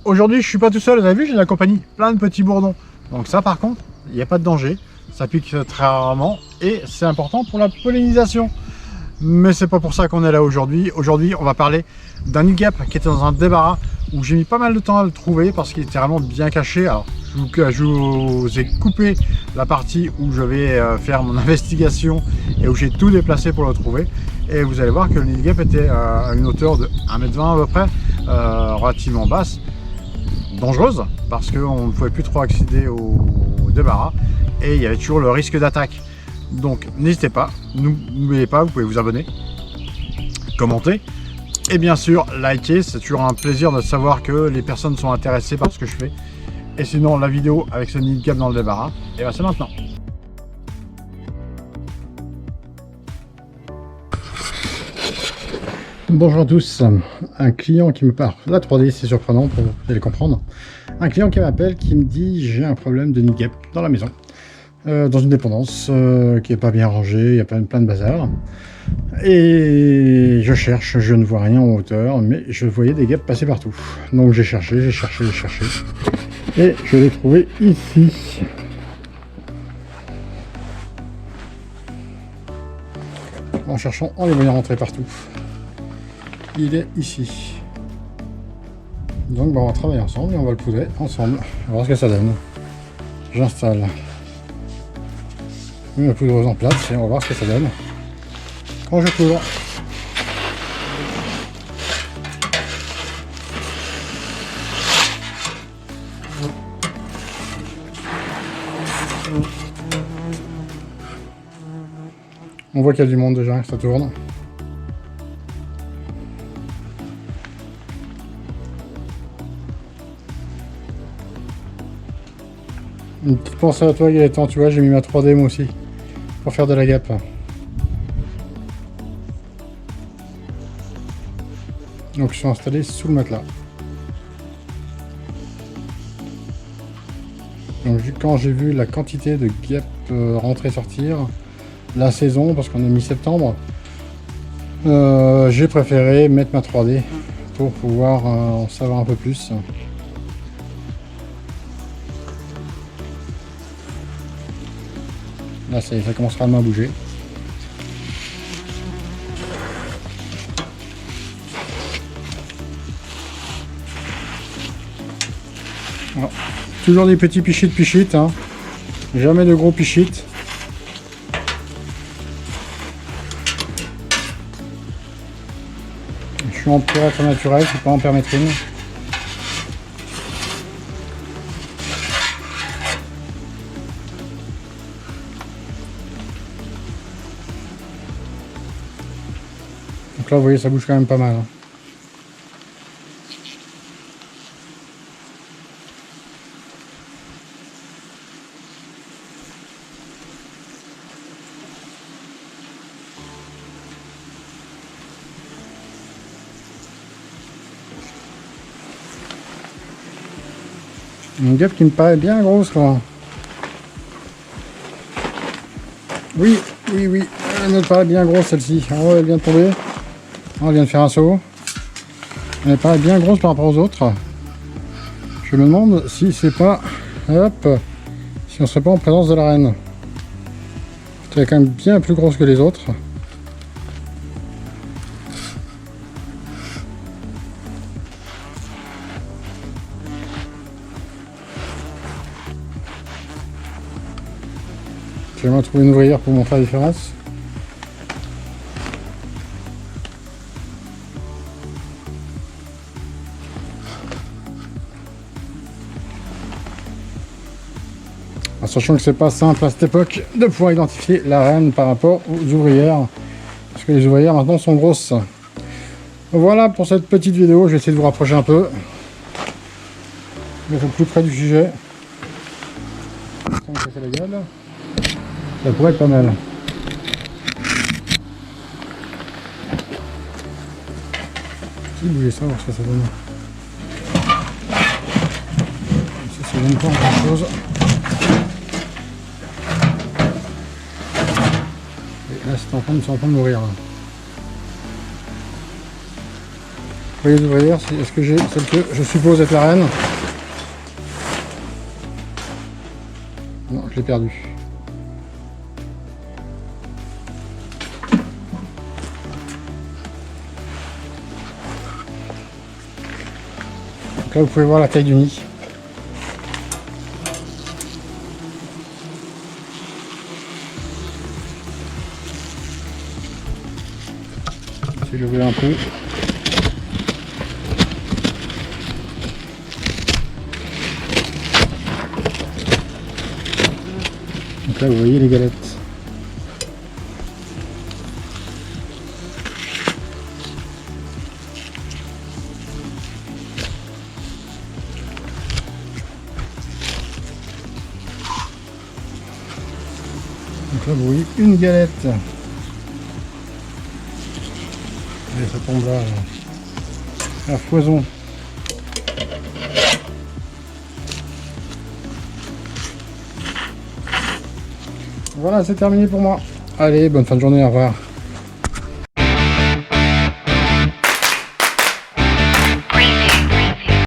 aujourd'hui je suis pas tout seul, vous avez vu, j'ai accompagné plein de petits bourdons. Donc ça par contre, il n'y a pas de danger, ça pique très rarement et c'est important pour la pollinisation. Mais c'est pas pour ça qu'on est là aujourd'hui. Aujourd'hui, on va parler d'un nid de guêpe qui était dans un débarras où j'ai mis pas mal de temps à le trouver parce qu'il était vraiment bien caché. Alors, je vous ai coupé la partie où je vais faire mon investigation et où j'ai tout déplacé pour le trouver. Et vous allez voir que le nid de guêpe était à une hauteur de 1,20 m à peu près, relativement basse, dangereuse parce qu'on ne pouvait plus trop accéder au débarras et il y avait toujours le risque d'attaque. Donc n'hésitez pas, n'oubliez pas, vous pouvez vous abonner, commenter et bien sûr liker, c'est toujours un plaisir de savoir que les personnes sont intéressées par ce que je fais. Et sinon la vidéo avec ce nid de guêpe dans le débarras, et bien c'est maintenant. Bonjour à tous, un client qui me parle, la 3D c'est surprenant, vous allez comprendre, un client qui m'appelle qui me dit j'ai un problème de nid de guêpe dans la maison. Dans une dépendance qui est pas bien rangée, il y a plein de bazar. Et je cherche, je ne vois rien en hauteur, mais je voyais des guêpes passer partout. Donc j'ai cherché. Et je l'ai trouvé ici. En cherchant, on les voyait rentrer partout. Il est ici. Donc on va travailler ensemble et on va le poudrer ensemble. On va voir ce que ça donne. J'installe une poudreuse en place et on va voir ce que ça donne quand je poudre. On voit qu'il y a du monde déjà, ça tourne. Une petite pensée à toi Gaëtan, tu vois, j'ai mis ma 3D moi aussi pour faire de la guêpe. Donc je suis installé sous le matelas. Donc quand j'ai vu la quantité de guêpes rentrer sortir, la saison, parce qu'on est mi-septembre, j'ai préféré mettre ma 3D pour pouvoir en savoir un peu plus. Là ça commencera à bien bouger. Alors, toujours des petits pichites, hein. Jamais de gros pichites. Je suis en purètre naturel, je suis pas en permétrine. Donc là vous voyez ça bouge quand même pas mal. Hein. Une guêpe qui me paraît bien grosse là. Oui, elle me paraît bien grosse celle-ci. Oh, elle vient de tomber. Oh, elle vient de faire un saut. Elle me paraît bien grosse par rapport aux autres. Je me demande si c'est pas... Hop, si on serait pas en présence de la reine. Elle est quand même bien plus grosse que les autres. J'aimerais trouver une ouvrière pour montrer la différence. En sachant que c'est pas simple à cette époque de pouvoir identifier la reine par rapport aux ouvrières. Parce que les ouvrières maintenant sont grosses. Voilà pour cette petite vidéo, je vais essayer de vous rapprocher un peu. Mettre plus près du sujet. La gueule. Ça pourrait être pas mal. Je vais bouger ça, voir ce que ça donne. Ça donne pas grand chose. Et là c'est en train de mourir là. voyez les ouvrières, est-ce que j'ai celle que je suppose être la reine? Non, je l'ai perdue. Donc là, vous pouvez voir la taille du nid. Je vais l'ouvrir un peu. Donc là, vous voyez les galettes. Donc là, vous voyez une galette. Et ça tombe là, à foison. Voilà, c'est terminé pour moi. Allez, bonne fin de journée, au revoir.